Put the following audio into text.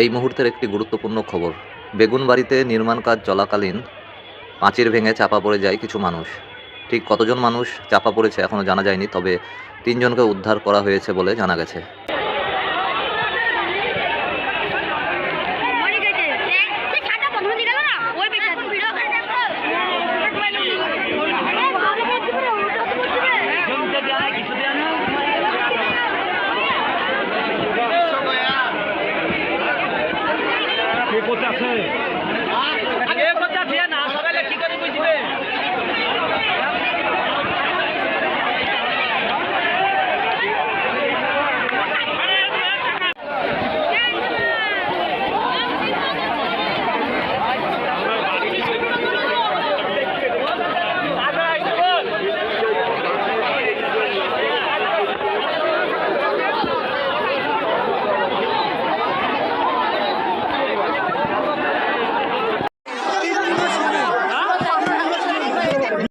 এই মুহূর্তের একটি গুরুত্বপূর্ণ খবর। বেগুনবাড়িতে নির্মাণ কাজ চলাকালীন পাঁচিল ভেঙে চাপা পড়ে যায় কিছু মানুষ। ঠিক কতজন মানুষ চাপা পড়েছে এখনও জানা যায়নি, তবে ৩ জনকে উদ্ধার করা হয়েছে বলে জানা গেছে। কোথায় আছে?